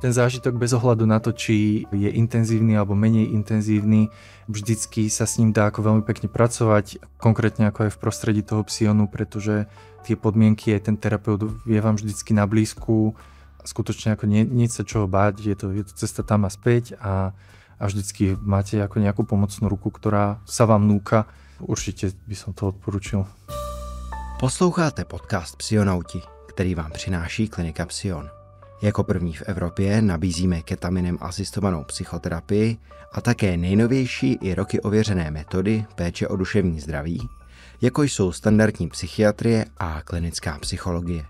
Ten zážitok bez ohľadu na to, či je intenzívny alebo menej intenzívny, vždycky sa s ním dá ako veľmi pekne pracovať, konkrétne ako aj v prostredí toho psionu, pretože tie podmienky aj ten terapeut vie vám vždycky na blízku, skutočne ako nie sa čoho báť, je to cesta tam a späť a vždycky máte ako nejakú pomocnú ruku, ktorá sa vám núka. Určitě by som to odporučil. Posloucháte podcast Psionauti, který vám přináší klinika Psion. Jako první v Evropě nabízíme ketaminem asistovanou psychoterapii a také nejnovější i roky ověřené metody péče o duševní zdraví, jako jsou standardní psychiatrie a klinická psychologie.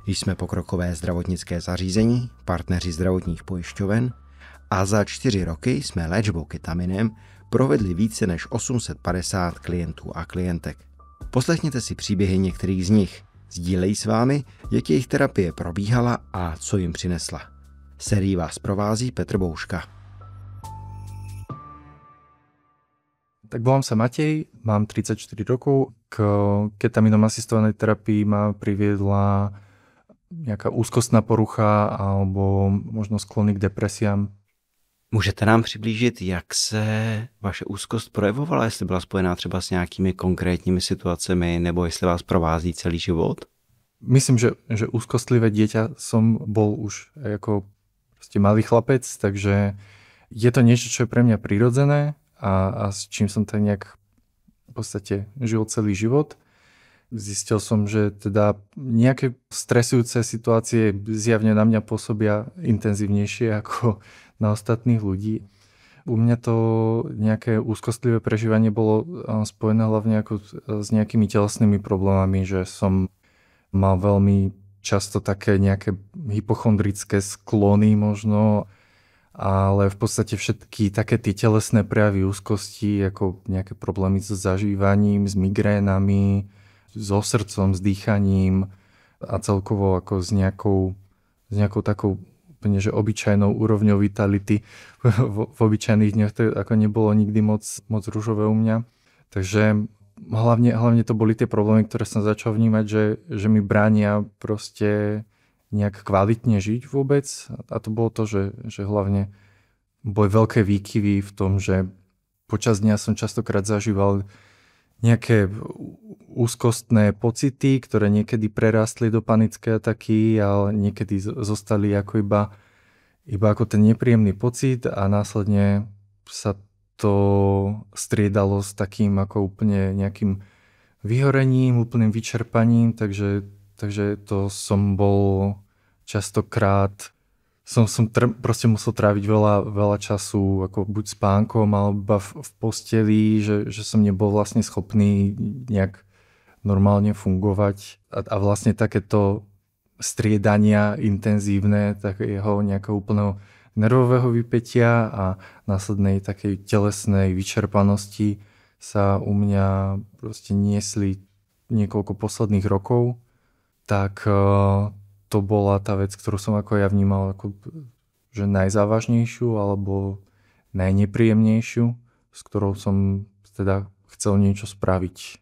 Jsme pokrokové zdravotnické zařízení, partneři zdravotních pojišťoven a za 4 roky jsme léčbou ketaminem provedli více než 850 klientů a klientek. Poslechněte si příběhy některých z nich. Sdílejí s vámi, jak jejich terapie probíhala a co jim přinesla. Sérii vás provází Petr Bouška. Tak volám sa Matej, mám 34 rokov. K ketaminom asistovanej terapii ma priviedla nejaká úzkostná porucha alebo možno sklony k depresiám. Můžete nám přiblížit, jak se vaše úzkost projevovala, jestli byla spojená třeba s nějakými konkrétními situacemi, nebo jestli vás provází celý život? Myslím, že úzkostlivé dieťa som bol už ako proste malý chlapec, takže je to niečo, čo je pre mňa prirodzené a s čím som tak nejak v podstate žil celý život. Zistil som, že teda nejaké stresujúce situácie zjavne na mňa pôsobia intenzívnejšie ako na ostatných ľudí. U mňa to nejaké úzkostlivé prežívanie bolo spojené hlavne ako s nejakými telesnými problémami, že som mal veľmi často také nejaké hypochondrické sklony možno, ale v podstate všetky také tie telesné prejavy úzkosti, ako nejaké problémy so zažívaním, s migrénami, so srdcom, s dýchaním a celkovo ako s nejakou takou úplne, že obyčajnou úrovňou vitality. V obyčajných dňoch to ako nebolo nikdy moc ružové u mňa. Takže hlavne to boli tie problémy, ktoré som začal vnímať, že mi bránia proste nejak kvalitne žiť vôbec. A to bolo to, že hlavne boli veľké výkyvy v tom, že počas dňa som častokrát zažíval nejaké úzkostné pocity, ktoré niekedy prerastli do panické ataky, ale niekedy zostali ako iba ako ten nepríjemný pocit a následne sa to striedalo s takým ako úplne nejakým vyhorením, úplným vyčerpaním, takže to som bol častokrát proste musel tráviť veľa času ako buď spánkom alebo v posteli, že som nebol vlastne schopný nejak normálne fungovať a vlastne takéto striedania intenzívne takého nejakého úplného nervového vypätia a následnej takej telesnej vyčerpanosti sa u mňa proste niesli niekoľko posledných rokov, tak to bola tá vec, ktorú som ako ja vnímal ako že najzávažnejšiu alebo najnepríjemnejšiu, s ktorou som teda chcel niečo spraviť.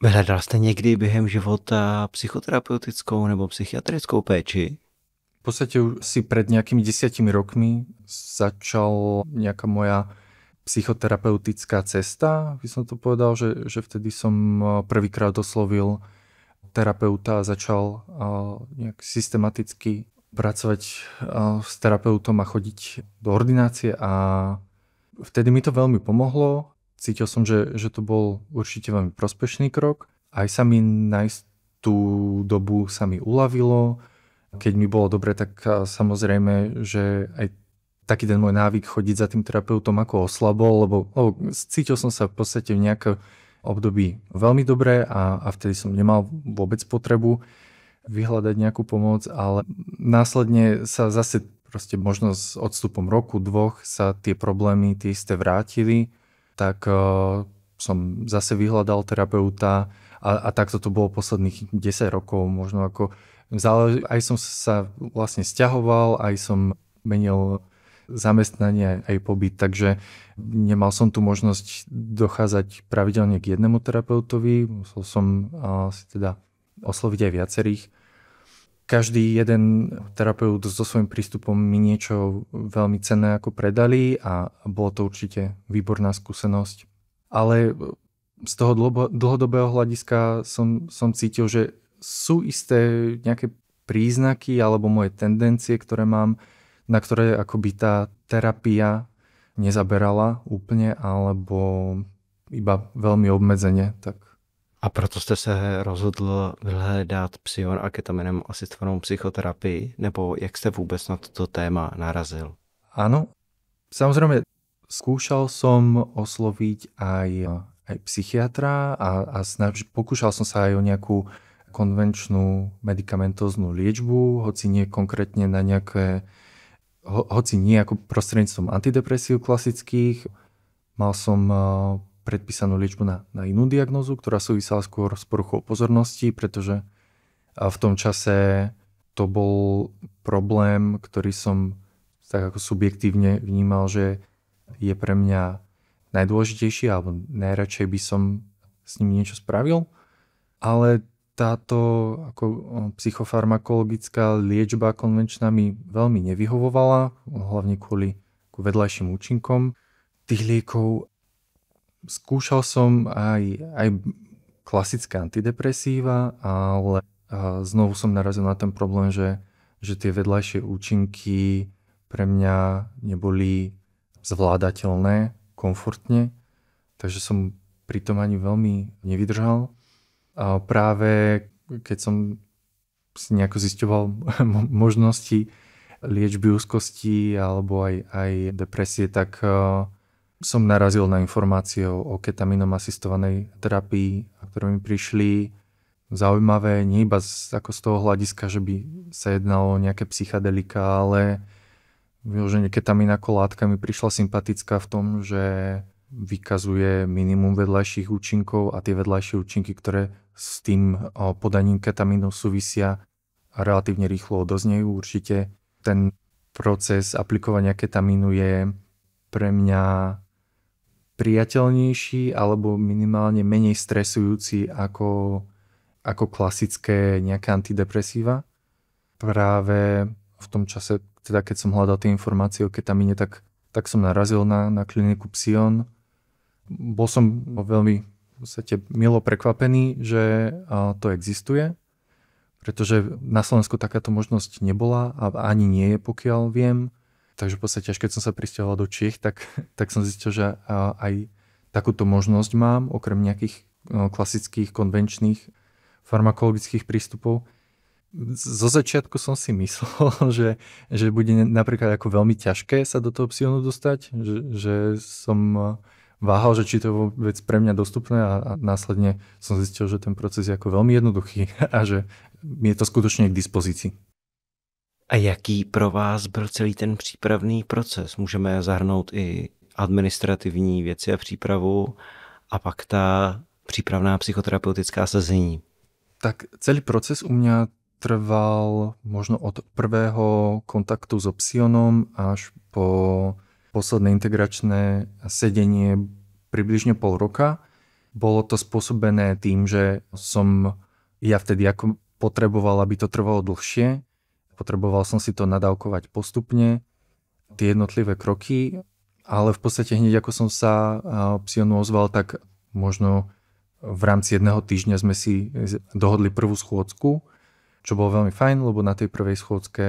Hledal jste někdy během života psychoterapeutickou nebo psychiatrickou péči? V podstate už si pred nejakými 10 rokmi začal nejaká moja psychoterapeutická cesta. By som to povedal, že vtedy som prvýkrát oslovil terapeuta a začal nejak systematicky pracovať s terapeutom a chodiť do ordinácie a vtedy mi to veľmi pomohlo. Cítil som, že to bol určite veľmi prospešný krok. Aj sa mi na istú dobu sa mi uľavilo. Keď mi bolo dobre, tak samozrejme, že aj taký ten môj návyk chodiť za tým terapeutom ako oslabol, lebo cítil som sa v podstate v nejakom období veľmi dobre a vtedy som nemal vôbec potrebu vyhľadať nejakú pomoc, ale následne sa zase proste možno s odstupom roku, 2 sa tie problémy tie isté vrátili, tak som zase vyhľadal terapeuta a takto to bolo posledných 10 rokov, možno ako aj som sa vlastne sťahoval, aj som menil zamestnanie aj pobyt, takže nemal som tu možnosť dochádzať pravidelne k jednému terapeutovi, musel som si teda osloviť aj viacerých. každý jeden terapeut so svojím prístupom mi niečo veľmi cenné ako predali a bolo to určite výborná skúsenosť. Ale z toho dlhodobého hľadiska som cítil, že sú isté nejaké príznaky alebo moje tendencie, ktoré mám, na ktoré akoby tá terapia nezaberala úplne alebo iba veľmi obmedzene. Tak. A proto jste se rozhodl hledat Psion a ketaminem asistovanou psychoterapii, nebo jak jste vůbec na toto téma narazil? Áno, samozrejme skúšal som osloviť aj psychiatra a pokúšal som sa aj o nejakú konvenčnú medikamentóznu liečbu, hoci nie konkrétne na nejaké, hoci nie ako prostredníctvom antidepresív klasických. Mal som predpísanú liečbu na inú diagnózu, ktorá súvisela skôr s poruchou pozornosti, pretože v tom čase to bol problém, ktorý som tak ako subjektívne vnímal, že je pre mňa najdôležitejší alebo najradšej by som s ním niečo spravil. Ale táto ako psychofarmakologická liečba konvenčná mi veľmi nevyhovovala, hlavne kvôli vedľajším účinkom tých liekov. Skúšal som aj klasické antidepresíva, ale znovu som narazil na ten problém, že tie vedľajšie účinky pre mňa neboli zvládateľné komfortne, takže som pri tom ani veľmi nevydržal. A práve keď som si nejako zisťoval možnosti liečby úzkosti alebo aj depresie, tak som narazil na informácie o ketaminom asistovanej terapii, ktoré mi prišli zaujímavé, nie iba ako z toho hľadiska, že by sa jednalo o nejaké psychadelika, ale vyloženie ketamín ako látka mi prišla sympatická v tom, že vykazuje minimum vedľajších účinkov a tie vedľajšie účinky, ktoré s tým podaním ketamínu súvisia a relatívne rýchlo odoznejú. Určite ten proces aplikovania ketamínu je pre mňa priateľnejší alebo minimálne menej stresujúci ako klasické nejaké antidepresíva. Práve v tom čase, teda keď som hľadal tie informácie o ketamíne, tak som narazil na kliniku Psion. Bol som veľmi v podstate milo prekvapený, že to existuje, pretože na Slovensku takáto možnosť nebola a ani nie je, pokiaľ viem. Takže v podstate, až keď som sa prisťahoval do Čiech, tak som zistil, že aj takúto možnosť mám, okrem nejakých klasických, konvenčných farmakologických prístupov. Zo začiatku som si myslel, že bude napríklad ako veľmi ťažké sa do toho Psionu dostať, že som váhal, že či to je vôbec pre mňa dostupné a následne som zistil, že ten proces je ako veľmi jednoduchý a že je to skutočne k dispozícii. A jaký pro vás byl celý ten přípravný proces? Můžeme zahrnout i administrativní věci a přípravu a pak ta přípravná psychoterapeutická sezení. Tak celý proces u mňa trval možno od prvého kontaktu so Psionom až po posledné integračné sedenie približne pol roka. Bolo to spôsobené tým, že som ja vtedy ako potreboval, aby to trvalo dlhšie. Potreboval som si to nadávkovať postupne, tie jednotlivé kroky, ale v podstate hneď ako som sa Psionu ozval, tak možno v rámci jedného týždňa sme si dohodli prvú schôdzku, čo bolo veľmi fajn, lebo na tej prvej schôdzke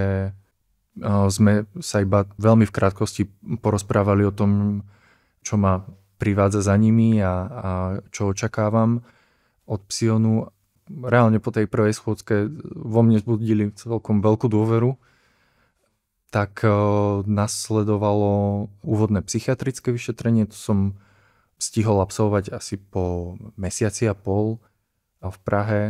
sme sa iba veľmi v krátkosti porozprávali o tom, čo ma privádza za nimi a čo očakávam od Psionu. Reálne po tej prvej schôdzke vo mne zbudili celkom veľkú dôveru. Tak nasledovalo úvodné psychiatrické vyšetrenie. To som stihol absolvovať asi po mesiaci a pol v Prahe,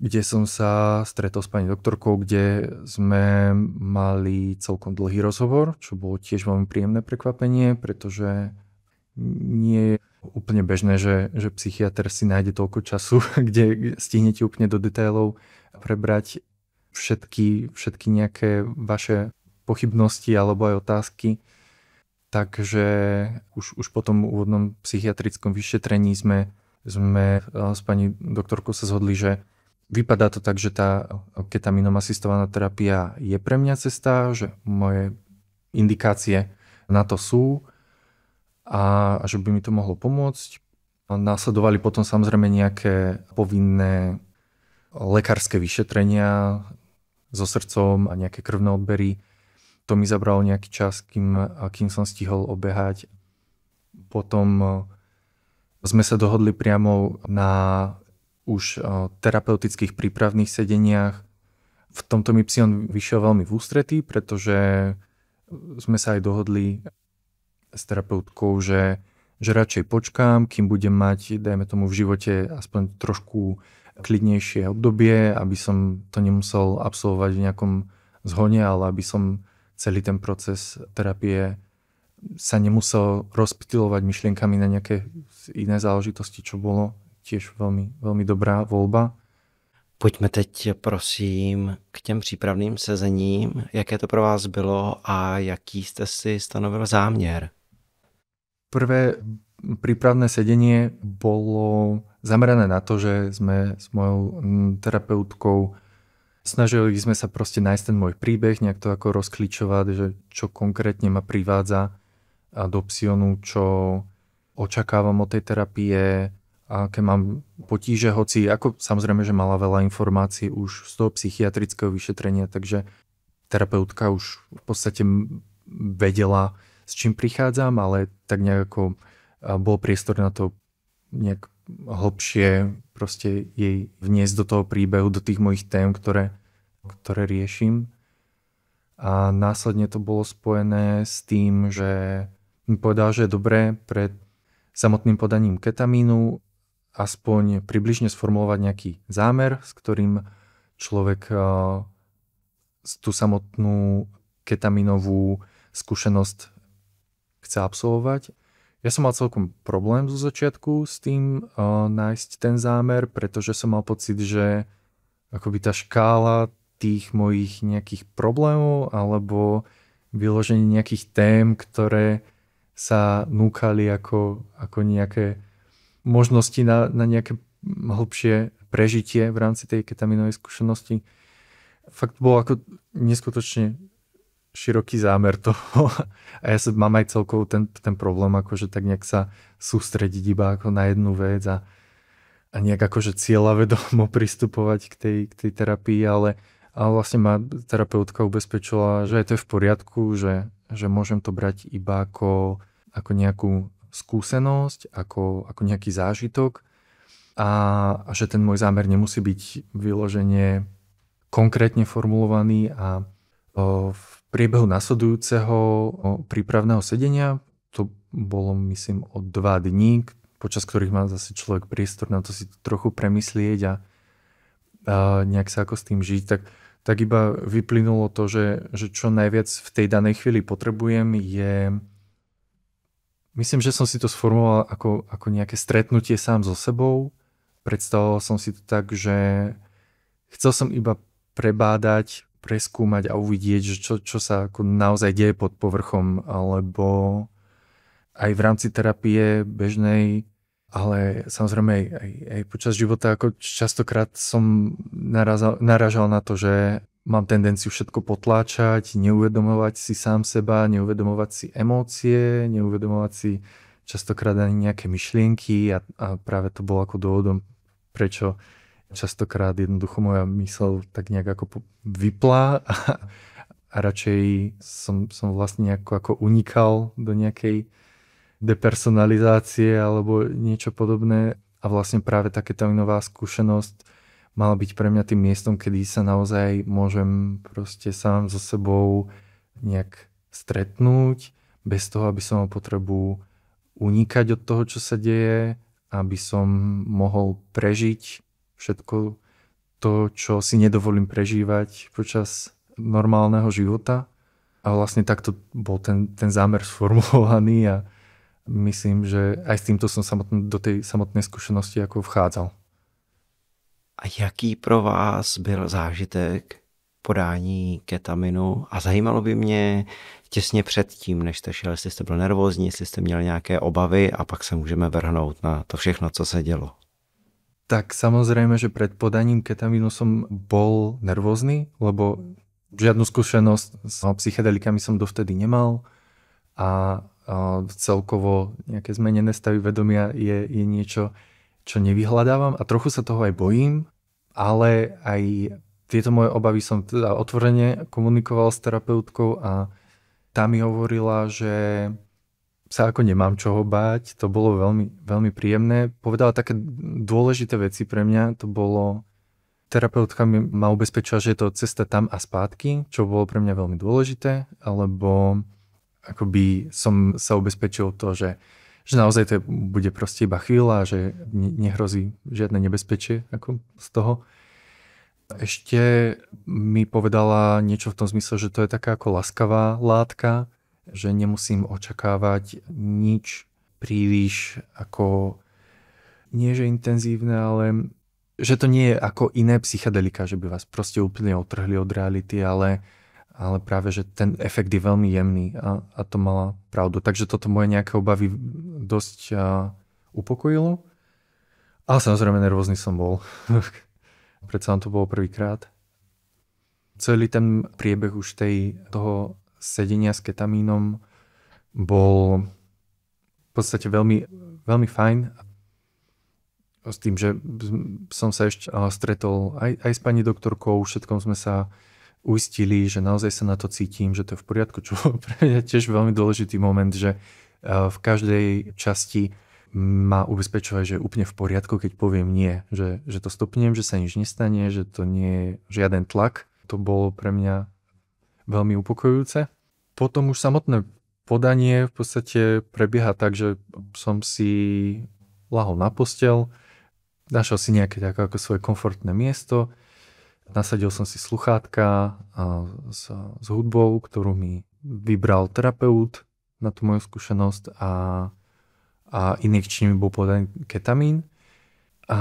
kde som sa stretol s pani doktorkou, kde sme mali celkom dlhý rozhovor, čo bolo tiež veľmi príjemné prekvapenie, pretože nie je úplne bežné, že psychiatr si nájde toľko času, kde stihnete úplne do detailov prebrať všetky nejaké vaše pochybnosti alebo aj otázky. Takže už po tom úvodnom psychiatrickom vyšetrení sme s pani doktorkou sa zhodli, že vypadá to tak, že tá ketaminom asistovaná terapia je pre mňa cesta, že moje indikácie na to sú a že by mi to mohlo pomôcť. Následovali potom samozrejme nejaké povinné lekárske vyšetrenia so srdcom a nejaké krvné odbery. To mi zabralo nejaký čas, kým som stihol obehať. Potom sme sa dohodli priamo na už terapeutických prípravných sedeniach. V tomto mi Psion vyšiel veľmi v ústretí, pretože sme sa aj dohodli s terapeutkou, že radšej počkám, kým budem mať, dajme tomu, v živote aspoň trošku klidnejšie obdobie, aby som to nemusel absolvovať v nejakom zhone, ale aby som celý ten proces terapie sa nemusel rozptylovať myšlienkami na nejaké iné záležitosti, čo bolo tiež veľmi, veľmi dobrá voľba. Pojďme teď prosím k těm přípravným sezením. Jaké to pro vás bylo a jaký jste si stanovil záměr? Prvé prípravné sedenie bolo zamerané na to, že sme s mojou terapeutkou snažili sme sa proste nájsť ten môj príbeh, nejak to ako rozklíčovať, že čo konkrétne ma privádza do Psionu, čo očakávam od tej terapie, aké mám potíže, hoci ako samozrejme, že mala veľa informácií už z toho psychiatrického vyšetrenia, takže terapeutka už v podstate vedela, s čím prichádzam, ale tak nejako bol priestor na to nejak hlbšie proste jej vniesť do toho príbehu, do tých mojich tém, ktoré riešim. A následne to bolo spojené s tým, že mi povedal, že je dobré pred samotným podaním ketamínu aspoň približne sformulovať nejaký zámer, s ktorým človek tú samotnú ketaminovú skúsenosť chce absolvovať. Ja som mal celkom problém zo začiatku s tým nájsť ten zámer, pretože som mal pocit, že akoby tá škála tých mojich nejakých problémov alebo vyloženie nejakých tém, ktoré sa núkali ako nejaké možnosti na nejaké hlbšie prežitie v rámci tej ketaminovej skúsenosti. Fakt bol ako neskutočne široký zámer toho a ja mám aj celkovo ten problém akože tak nejak sa sústrediť iba ako na jednu vec a nejak akože cieľavedomo pristupovať k tej terapii, ale vlastne ma terapeutka ubezpečila, že je to v poriadku, že môžem to brať iba ako nejakú skúsenosť, ako nejaký zážitok a že ten môj zámer nemusí byť vyložene konkrétne formulovaný a v priebehu nasledujúceho prípravného sedenia, to bolo myslím o 2 dní, počas ktorých má zase človek priestor na to si trochu premyslieť a nejak sa ako s tým žiť, tak iba vyplynulo to, že čo najviac v tej danej chvíli potrebujem je, myslím, že som si to sformuloval ako nejaké stretnutie sám so sebou. Predstavoval som si to tak, že chcel som iba prebádať, preskúmať a uvidieť, že čo sa ako naozaj deje pod povrchom, alebo aj v rámci terapie bežnej, ale samozrejme aj počas života, ako častokrát som narážal na to, že mám tendenciu všetko potláčať, neuvedomovať si sám seba, neuvedomovať si emócie, neuvedomovať si častokrát ani nejaké myšlienky a práve to bolo ako dôvodom, prečo častokrát jednoducho moja mysl tak nejak ako vyplá a radšej som vlastne ako unikal do nejakej depersonalizácie alebo niečo podobné a vlastne práve tá ketaminová skúsenosť mala byť pre mňa tým miestom, kedy sa naozaj môžem proste sám so sebou nejak stretnúť bez toho, aby som mal potrebu unikať od toho, čo sa deje, aby som mohol prežiť všetko to, čo si nedovolím prežívať počas normálneho života. A vlastne takto bol ten zámer sformulovaný a myslím, že aj s týmto som do tej samotnej skúsenosti ako vchádzal. A jaký pro vás byl zážitek podání ketaminu? A zajímalo by mě těsně předtím, než jste šel, jestli jste byl nervózní, jestli jste měli nějaké obavy a pak se můžeme vrhnout na to všechno, co se dělo. Tak samozrejme, že pred podaním ketamínu som bol nervózny, lebo žiadnu skúsenosť s psychedelikami som dovtedy nemal a celkovo nejaké zmenené stavy vedomia je niečo, čo nevyhľadávam a trochu sa toho aj bojím, ale aj tieto moje obavy som teda otvorene komunikoval s terapeutkou a tá mi hovorila, že sa ako nemám čoho báť, to bolo veľmi, veľmi príjemné. Povedala také dôležité veci pre mňa, to bolo, terapeutka ma ubezpečila, že je to cesta tam a spátky, čo bolo pre mňa veľmi dôležité, alebo akoby som sa ubezpečil to, že naozaj to bude proste iba chvíľa, že nehrozí žiadne nebezpečie ako z toho. Ešte mi povedala niečo v tom zmysle, že to je taká ako laskavá látka, že nemusím očakávať nič príliš ako, nie že intenzívne, ale že to nie je ako iné psychedelika, že by vás proste úplne otrhli od reality, ale práve, že ten efekt je veľmi jemný a to mala pravdu. Takže toto moje nejaké obavy dosť upokojilo. Ale samozrejme nervózny som bol. Predsa to bolo prvýkrát. Celý ten priebeh už toho sedenia s ketamínom bol v podstate veľmi, veľmi fajn. S tým, že som sa ešte stretol aj s pani doktorkou, všetkom sme sa uistili, že naozaj sa na to cítim, že to je v poriadku, čo pre mňa tiež veľmi dôležitý moment, že v každej časti ma ubezpečovať, že je úplne v poriadku, keď poviem nie, že to stopnem, že sa nič nestane, že to nie je žiaden tlak. To bolo pre mňa veľmi upokojujúce. Potom už samotné podanie v podstate prebieha tak, že som si lahol na posteľ, našiel si nejaké ako svoje komfortné miesto, nasadil som si sluchátka s hudbou, ktorú mi vybral terapeut na tú moju skúsenosť a injekčne mi bol podaný ketamín. A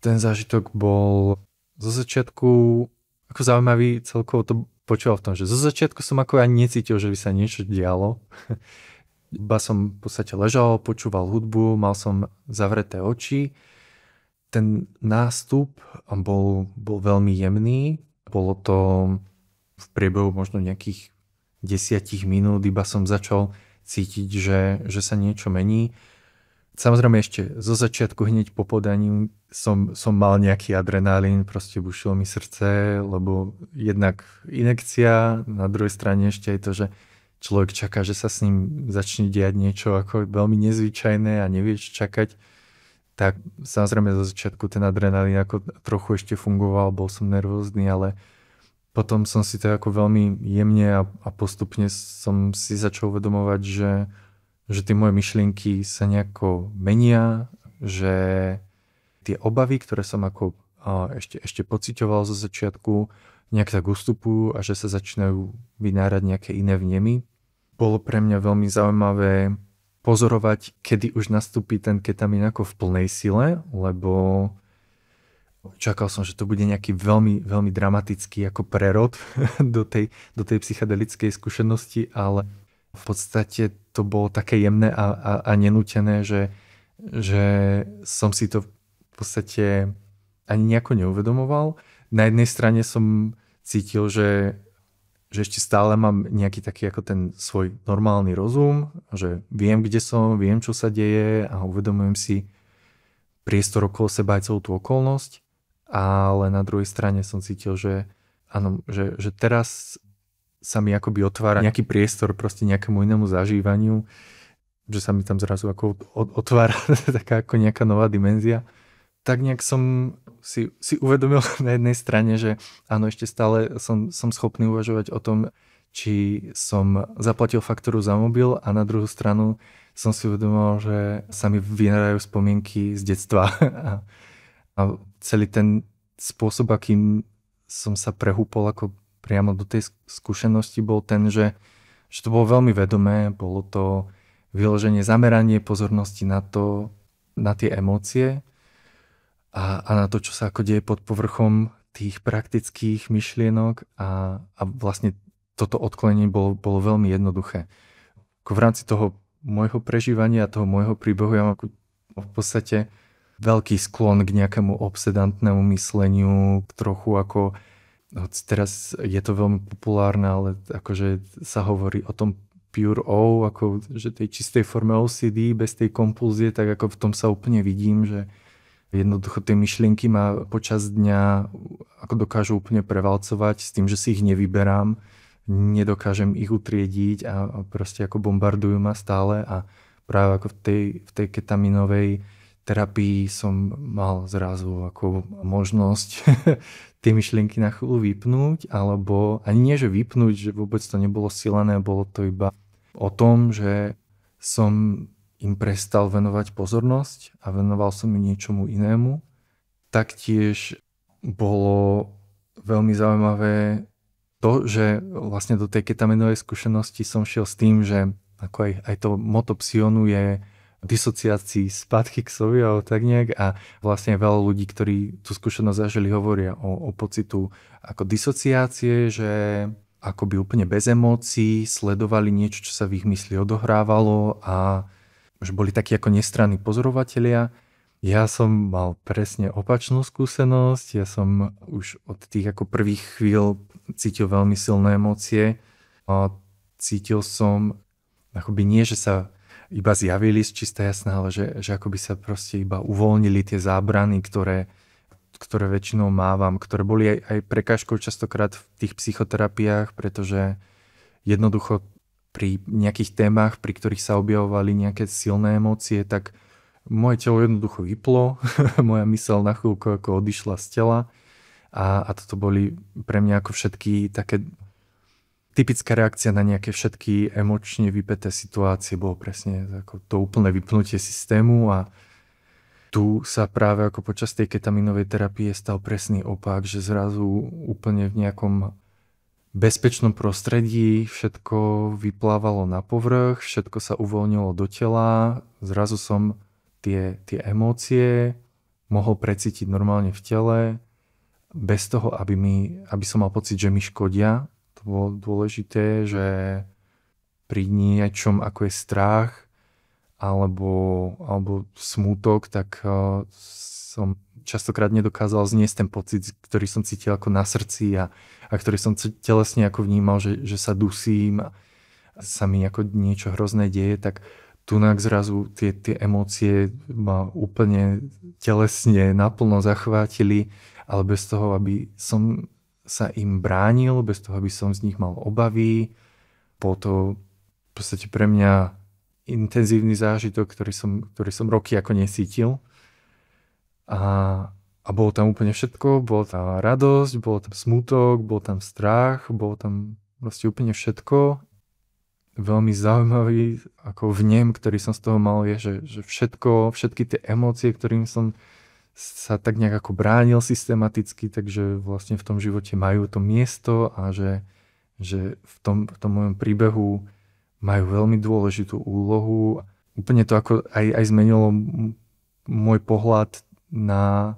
ten zážitok bol zo začiatku ako zaujímavý, celkovo to počúval v tom, že zo začiatku som ako ani necítil, že by sa niečo dialo. Iba som v podstate ležal, počúval hudbu, mal som zavreté oči. Ten nástup bol veľmi jemný. Bolo to v priebehu možno nejakých 10 minút, iba som začal cítiť, že sa niečo mení. Samozrejme ešte zo začiatku hneď po podaní som mal nejaký adrenalín, proste bušilo mi srdce, lebo jednak injekcia, na druhej strane ešte aj to, že človek čaká, že sa s ním začne diať niečo ako veľmi nezvyčajné a nevie čo čakať. Tak samozrejme zo začiatku ten adrenalín ako trochu ešte fungoval, bol som nervózny, ale potom som si to ako veľmi jemne a postupne som si začal uvedomovať, že tie moje myšlienky sa nejako menia, že tie obavy, ktoré som ako ešte pociťoval zo začiatku, nejak tak ustupujú a že sa začínajú vynárať nejaké iné vnemy. Bolo pre mňa veľmi zaujímavé pozorovať, kedy už nastúpi ten ketamín ako v plnej sile, lebo čakal som, že to bude nejaký veľmi, veľmi dramatický ako prerod do tej psychedelickej skúsenosti, ale v podstate to bolo také jemné a nenútené, že som si to v podstate ani nejako neuvedomoval. Na jednej strane som cítil, že ešte stále mám nejaký taký ako ten svoj normálny rozum, že viem, kde som, viem, čo sa deje a uvedomujem si priestor okolo seba aj celú tú okolnosť, ale na druhej strane som cítil, že áno, že teraz sa mi akoby otvára nejaký priestor proste nejakému inému zažívaniu, že sa mi tam zrazu ako otvára taká ako nejaká nová dimenzia. Tak nejak som si uvedomil na jednej strane, že áno, ešte stále som schopný uvažovať o tom, či som zaplatil faktúru za mobil, a na druhú stranu som si uvedomil, že sa mi vynárajú spomienky z detstva a celý ten spôsob, akým som sa prehúpol ako priamo do tej skúsenosti, bol ten, že to bolo veľmi vedomé, bolo to vyloženie, zameranie pozornosti na tie emócie a na to, čo sa ako deje pod povrchom tých praktických myšlienok a vlastne toto odklonenie bolo veľmi jednoduché. Ako v rámci toho môjho prežívania, toho môjho príbehu ja mám v podstate veľký sklon k nejakému obsedantnému mysleniu, trochu ako, teraz je to veľmi populárne, ale akože sa hovorí o tom pure O, ako že tej čistej forme OCD, bez tej kompulzie, tak ako v tom sa úplne vidím, že jednoducho tie myšlienky ma počas dňa ako dokážu úplne prevalcovať s tým, že si ich nevyberám, nedokážem ich utriediť a proste ako bombardujú ma stále a práve ako v tej ketaminovej terapii som mal zrazu ako možnosť tie myšlienky na chvíľu vypnúť, alebo ani nie, že vypnúť, že vôbec to nebolo silené, bolo to iba o tom, že som im prestal venovať pozornosť a venoval som im niečomu inému. Taktiež bolo veľmi zaujímavé to, že vlastne do tej ketaminovej skúsenosti som šiel s tým, že ako aj to motto Psionu je disociácii spätky k sovi alebo tak nejak a vlastne veľa ľudí, ktorí tú skúsenosť zažili, hovoria o pocitu ako disociácie, že akoby úplne bez emócií sledovali niečo, čo sa v ich mysli odohrávalo a že boli takí ako nestranní pozorovatelia. Ja som mal presne opačnú skúsenosť, ja som už od tých ako prvých chvíľ cítil veľmi silné emócie a cítil som akoby nie, že sa iba zjavili z čistá jasná, ale že akoby sa proste iba uvoľnili tie zábrany, ktoré väčšinou mávam, ktoré boli aj prekážkou častokrát v tých psychoterapiách, pretože jednoducho pri nejakých témach, pri ktorých sa objavovali nejaké silné emócie, tak moje telo jednoducho vyplo, moja myseľ na chvíľku ako odišla z tela a toto boli pre mňa ako všetky také typická reakcia na nejaké všetky emočne vypäté situácie bolo presne ako to úplné vypnutie systému a tu sa práve ako počas tej ketaminovej terapie stal presný opak, že zrazu úplne v nejakom bezpečnom prostredí všetko vyplávalo na povrch, všetko sa uvoľnilo do tela, zrazu som tie emócie mohol precítiť normálne v tele, bez toho, aby som mal pocit, že mi škodia. To bolo dôležité, že pri niečom, ako je strach alebo smútok, tak som častokrát nedokázal zniesť ten pocit, ktorý som cítil ako na srdci a ktorý som telesne ako vnímal, že sa dusím a sa mi ako niečo hrozné deje, tak tunak zrazu tie emócie ma úplne telesne naplno zachvátili, ale bez toho, aby som sa im bránil, bez toho, aby som z nich mal obavy. Bol to v podstate pre mňa intenzívny zážitok, ktorý som roky ako nesítil. A bolo tam úplne všetko, bolo tam radosť, bol tam smútok, bol tam strach, bolo tam proste úplne všetko. Veľmi zaujímavý ako vnem, ktorý som z toho mal, je, že všetky tie emócie, ktorým som sa tak nejak ako bránil systematicky, takže vlastne v tom živote majú to miesto a že v tom mojom príbehu majú veľmi dôležitú úlohu. Úplne to ako aj zmenilo môj pohľad na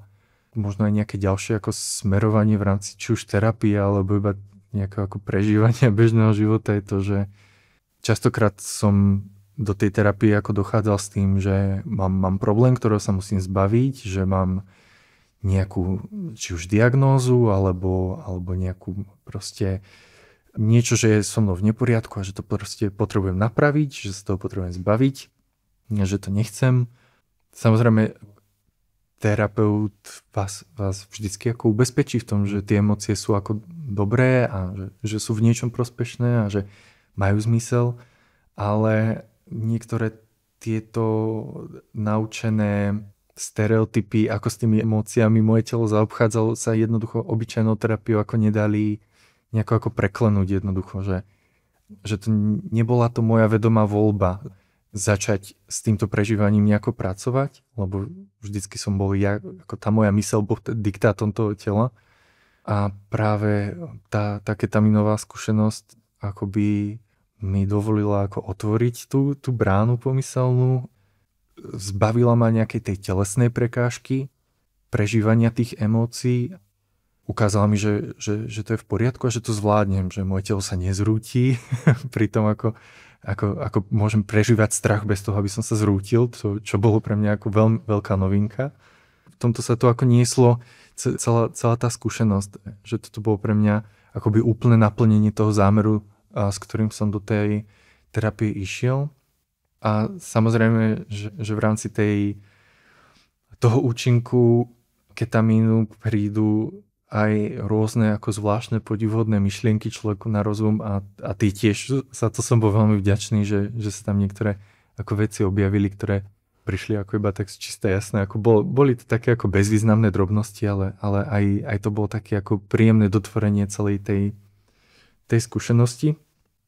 možno aj nejaké ďalšie ako smerovanie v rámci či už terapie alebo iba nejakého ako prežívania bežného života. Je to, že častokrát som do tej terapie ako dochádzal s tým, že mám problém, ktorého sa musím zbaviť, že mám nejakú či už diagnózu alebo nejakú proste niečo, že je so mnou v neporiadku a že to proste potrebujem napraviť, že sa toho potrebujem zbaviť, že to nechcem. Samozrejme, terapeut vás vždycky ako ubezpečí v tom, že tie emócie sú ako dobré a že sú v niečom prospešné a že majú zmysel, ale niektoré tieto naučené stereotypy, ako s tými emóciami moje telo zaobchádzalo, sa jednoducho obyčajnou terapiou ako nedali nejako ako preklenúť jednoducho, že to nebola to moja vedomá voľba začať s týmto prežívaním nejako pracovať, lebo vždycky som bol ja, ako tá moja myseľ bol diktátom toho tela a práve tá ketaminová skúsenosť akoby mi dovolila ako otvoriť tú bránu pomyselnú, zbavila ma nejakej tej telesnej prekážky, prežívania tých emócií, ukázala mi, že to je v poriadku a že to zvládnem, že moje telo sa nezrúti pri tom, ako ako môžem prežívať strach bez toho, aby som sa zrútil, čo bolo pre mňa ako veľmi veľká novinka. V tomto sa to ako nieslo celá tá skúsenosť, že toto bolo pre mňa akoby úplné naplnenie toho zámeru, s ktorým som do tej terapie išiel. A samozrejme, že v rámci toho účinku ketamínu prídu aj rôzne ako zvláštne podivuhodné myšlienky človeku na rozum a tí tiež, za to som bol veľmi vďačný, že sa tam niektoré ako veci objavili, ktoré prišli ako iba tak čisté jasné. Ako boli to také ako bezvýznamné drobnosti, ale aj to bolo také ako príjemné dotvorenie celej tej skúsenosti.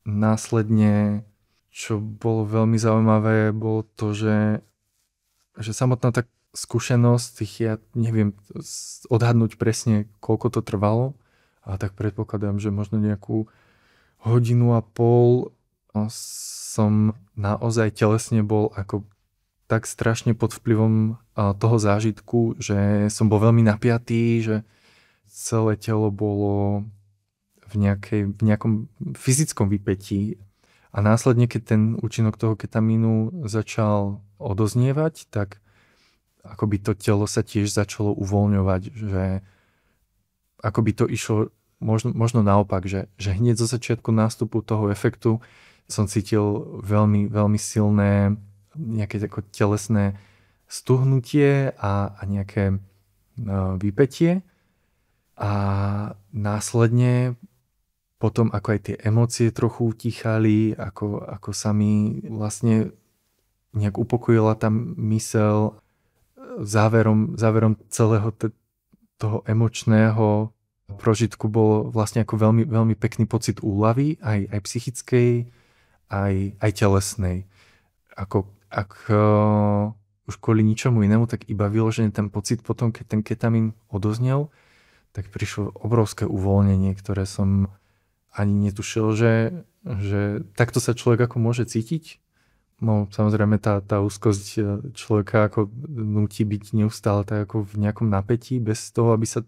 Následne, čo bolo veľmi zaujímavé, bolo to, že samotná tá skúsenosť, ja neviem odhadnúť presne, koľko to trvalo, a tak predpokladám, že možno nejakú 1,5 hodiny som naozaj telesne bol ako tak strašne pod vplyvom toho zážitku, že som bol veľmi napiatý, že celé telo bolo v nejakom fyzickom vypätí. A následne, keď ten účinok toho ketamínu začal odoznievať, tak akoby to telo sa tiež začalo uvoľňovať, že akoby to išlo možno naopak, že hneď zo začiatku nástupu toho efektu som cítil veľmi, veľmi silné nejaké ako telesné stuhnutie a nejaké vypätie. A následne potom ako aj tie emócie trochu utichali, ako sa mi vlastne nejak upokojila tá myseľ. Záverom celého toho emočného prožitku bol vlastne ako veľmi, veľmi pekný pocit úľavy, aj psychickej, aj telesnej. Ak už kvôli ničomu inému, tak iba vyložený ten pocit potom, keď ten ketamín odoznel, tak prišlo obrovské uvoľnenie, ktoré som ani netušil, že takto sa človek ako môže cítiť. No, samozrejme tá úzkosť človeka ako núti byť neustále tak ako v nejakom napätí, bez toho, aby sa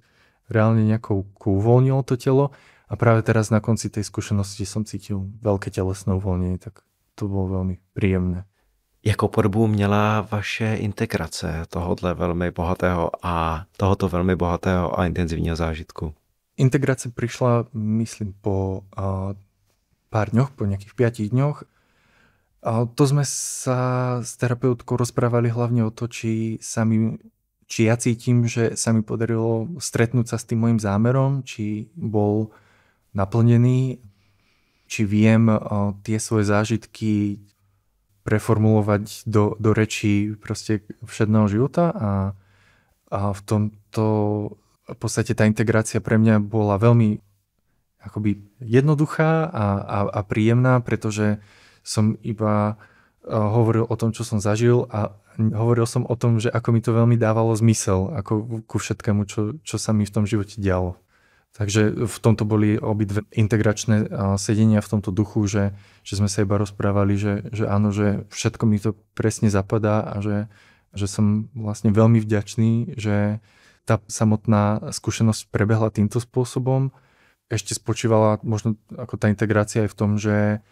reálne nejako uvoľnilo to telo. A práve teraz na konci tej skúsenosti som cítil veľké telesné uvoľnenie, tak to bolo veľmi príjemné. Jakou podobu měla vaše integrace tohoto velmi bohatého a intenzivního zážitku? Integrace prišla, myslím, po pár dňoch, po nejakých 5 dňoch. A to sme sa s terapeutkou rozprávali hlavne o to, či ja cítim, že sa mi podarilo stretnúť sa s tým môjim zámerom, či bol naplnený, či viem tie svoje zážitky preformulovať do rečí proste všedného života a v tomto v podstate tá integrácia pre mňa bola veľmi akoby jednoduchá a príjemná, pretože som iba hovoril o tom, čo som zažil a hovoril som o tom, že ako mi to veľmi dávalo zmysel, ako ku všetkému, čo sa mi v tom živote dialo. Takže v tomto boli obidve integračné sedenia v tomto duchu, že sme sa iba rozprávali, že áno, že všetko mi to presne zapadá a že som vlastne veľmi vďačný, že tá samotná skúsenosť prebehla týmto spôsobom. Ešte spočívala možno ako tá integrácia aj v tom, že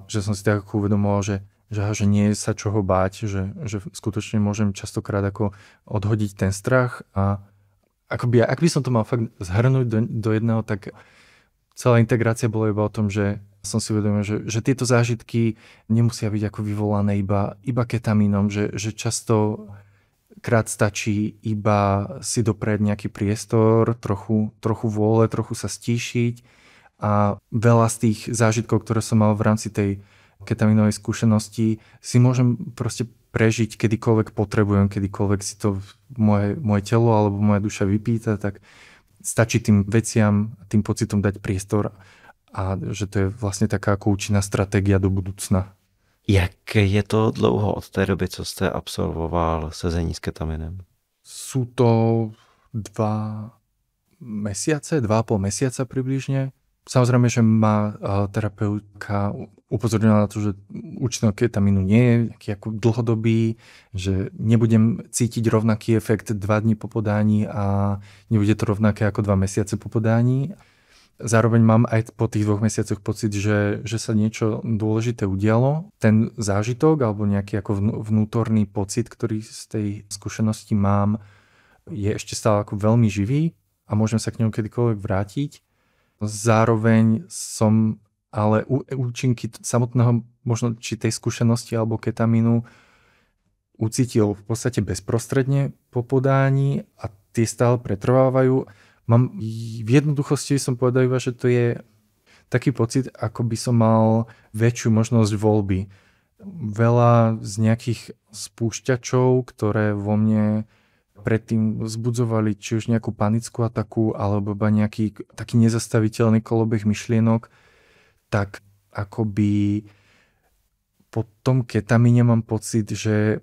som si tak uvedomoval, že nie je sa čoho báť, že skutočne môžem častokrát ako odhodiť ten strach a akoby, ak by som to mal fakt zhrnúť do jedného, tak celá integrácia bola iba o tom, že som si uvedomil, že tieto zážitky nemusia byť ako vyvolané iba ketamínom, že častokrát stačí iba si doprieť nejaký priestor, trochu vôle, trochu sa stíšiť. A veľa z tých zážitkov, ktoré som mal v rámci tej ketamínovej skúsenosti, si môžem proste prežiť kedykoľvek potrebujem, kedykoľvek si to moje telo alebo moja duša vypýta, tak stačí tým veciam, tým pocitom dať priestor a že to je vlastne taká ako účinná stratégia do budúcna. Jak je to dlouho od té doby, co jste absolvoval sezení s ketaminem? Sú to 2,5 mesiaca približne. Samozrejme, že ma terapeutka upozornila na to, že účinok ketamínu nie je nejaký ako dlhodobý, že nebudem cítiť rovnaký efekt 2 dní po podaní a nebude to rovnaké ako 2 mesiace po podaní. Zároveň mám aj po tých 2 mesiacoch pocit, že sa niečo dôležité udialo. Ten zážitok alebo nejaký ako vnútorný pocit, ktorý z tej skúsenosti mám, je ešte stále ako veľmi živý a môžem sa k ňom kedykoľvek vrátiť. Zároveň som ale účinky samotného možno či tej skúsenosti alebo ketamínu ucítil v podstate bezprostredne po podání a tie stále pretrvávajú. Mám v jednoduchosti som povedal, že to je taký pocit, ako by som mal väčšiu možnosť voľby. Veľa z nejakých spúšťačov, ktoré vo mne predtým vzbudzovali či už nejakú panickú ataku alebo iba nejaký taký nezastaviteľný kolobeh myšlienok, tak akoby po tom ketamíne mám pocit, že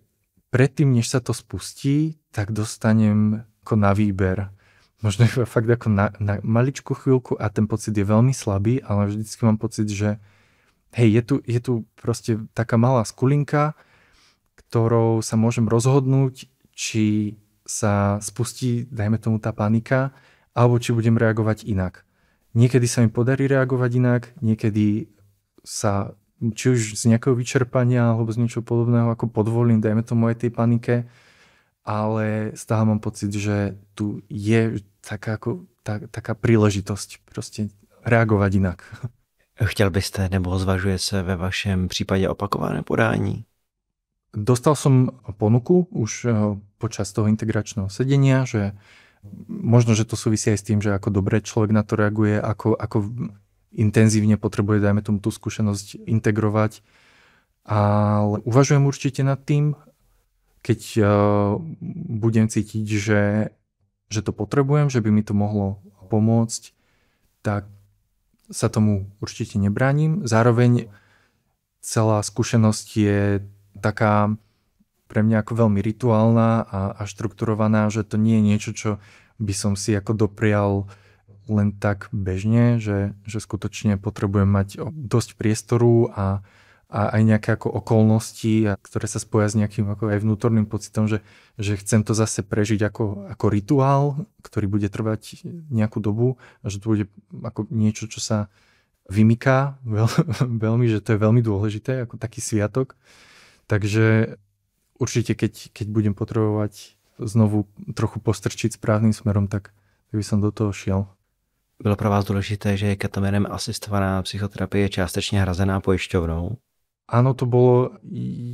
predtým, než sa to spustí, tak dostanem ako na výber. Možno iba fakt ako na maličkú chvíľku a ten pocit je veľmi slabý, ale vždycky mám pocit, že hej, je tu proste taká malá skulinka, ktorou sa môžem rozhodnúť, či sa spustí, dajme tomu, tá panika, alebo či budem reagovať inak. Niekedy sa mi podarí reagovať inak, niekedy sa či už z nejakého vyčerpania alebo z niečoho podobného ako podvolím, dajme tomu aj tej panike, ale stále mám pocit, že tu je taká príležitosť proste reagovať inak. Chtěl byste nebo zvažuje se ve vašem případě opakované podání? Dostal som ponuku už počas toho integračného sedenia, že možno, že to súvisí aj s tým, že ako dobre človek na to reaguje, ako intenzívne potrebuje, dajme tomu, tú skúsenosť integrovať. Ale uvažujem určite nad tým, keď budem cítiť, že to potrebujem, že by mi to mohlo pomôcť, tak sa tomu určite nebránim. Zároveň celá skúsenosť je taká pre mňa ako veľmi rituálna a štrukturovaná, že to nie je niečo, čo by som si ako doprial len tak bežne, že skutočne potrebujem mať dosť priestoru a aj nejaké ako okolnosti, ktoré sa spoja s nejakým ako aj vnútorným pocitom, že chcem to zase prežiť ako rituál, ktorý bude trvať nejakú dobu a že to bude ako niečo, čo sa vymyká veľmi, že to je veľmi dôležité, ako taký sviatok. Takže určite, keď budem potrebovať znovu trochu postrčiť správnym smerom, tak by som do toho šiel. Bylo pro vás důležité, že je ketaminem asistovaná psychoterapie částečně hrazená pojišťovnou? Áno, to bolo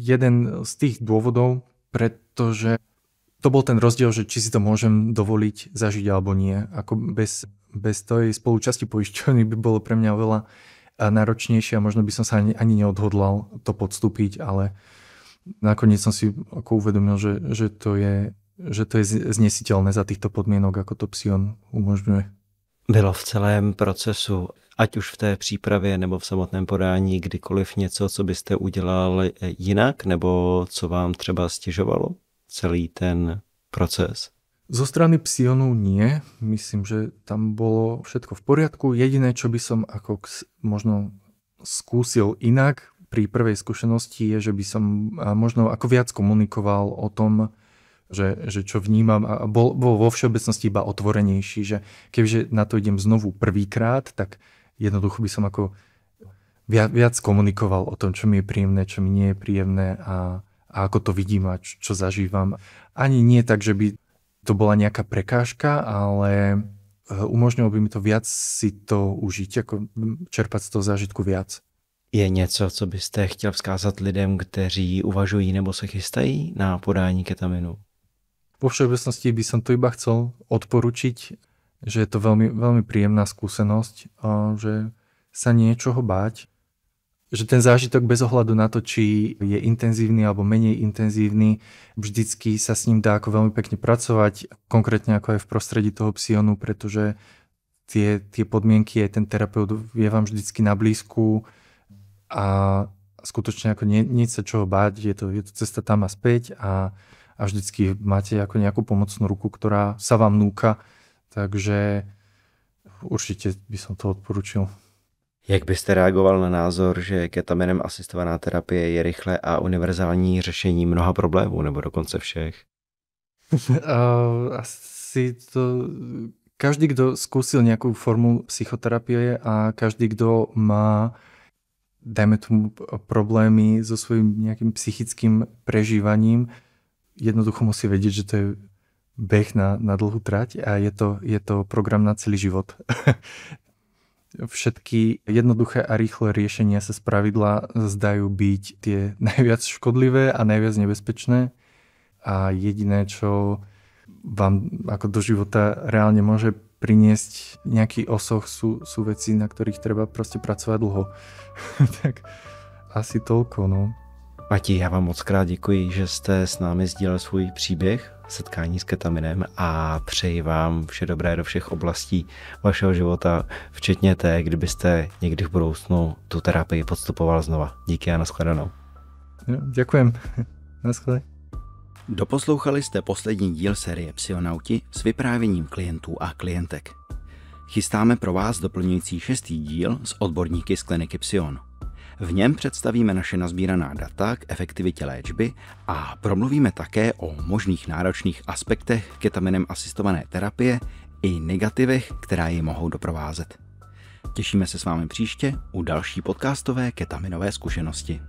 jeden z tých dôvodov, pretože to bol ten rozdiel, že či si to môžem dovoliť zažiť alebo nie. Ako bez tej spolúčasti poisťovny by bolo pre mňa veľa náročnejšie a možno by som sa ani neodhodlal to podstúpiť, ale nakoniec som si ako uvedomil, že to je znesiteľné za týchto podmienok, ako to Psion umožňuje. Bylo v celém procesu, ať už v té přípravě nebo v samotném podání, kdykoliv něco, co byste udělal jinak, nebo co vám třeba stěžovalo celý ten proces? Zo strany Psionu nie. Myslím, že tam bolo všetko v poriadku. Jediné, čo by som ako možno skúsil inak pri prvej skúsenosti, je, že by som možno ako viac komunikoval o tom, že čo vnímam a bol vo všeobecnosti iba otvorenejší, že keďže na to idem znovu prvýkrát, tak jednoducho by som ako viac komunikoval o tom, čo mi je príjemné, čo mi nie je príjemné a ako to vidím a čo zažívam. Ani nie tak, že by to bola nejaká prekážka, ale umožnilo by mi to viac si to užiť, ako čerpať z toho zážitku viac. Je něco, co byste chtěl vzkázat lidem, kteří uvažují nebo se chystají na podání ketaminu? Vo všeobecnosti by som to iba chcel odporučiť, že je to veľmi, veľmi príjemná skúsenosť, že sa niečoho báť, že ten zážitok bez ohľadu na to, či je intenzívny alebo menej intenzívny, vždycky sa s ním dá ako veľmi pekne pracovať, konkrétne ako aj v prostredí toho Psionu, pretože tie podmienky aj ten terapeut vie vám vždycky na blízku a skutočne ako nie sa čoho báť, je to cesta tam a späť a vždycky máte ako nejakú pomocnú ruku, ktorá sa vám núka, takže určite by som to odporučil. Jak byste reagoval na názor, že ketaminem asistovaná terapie je rychlé a univerzální řešení mnoha problémů, nebo dokonce všech? Asi to každý, kto skúsil nejakú formu psychoterapie a každý, kto má, dajme tomu, problémy so svojím nejakým psychickým prežívaním, jednoducho musí vedieť, že to je beh na dlhú trať a je to program na celý život. Všetky jednoduché a rýchle riešenia sa spravidla zdajú byť tie najviac škodlivé a najviac nebezpečné a jediné, čo vám ako do života reálne môže priniesť nejaký osoch, sú veci, na ktorých treba proste pracovať dlho. Tak asi toľko, no. Mati, já vám moc krát děkuji, že jste s námi sdílel svůj příběh, setkání s ketaminem a přeji vám vše dobré do všech oblastí vašeho života, včetně té, kdybyste někdy v budoucnu tu terapii podstupoval znova. Díky a nashledanou. Ďakujem. Naschle. Doposlouchali jste poslední díl série Psionauti s vyprávěním klientů a klientek. Chystáme pro vás doplňující 6. díl s odborníky z kliniky Psion. V něm představíme naše nazbíraná data k efektivitě léčby a promluvíme také o možných náročných aspektech ketaminem asistované terapie i negativech, která ji mohou doprovázet. Těšíme se s vámi příště u další podcastové ketaminové zkušenosti.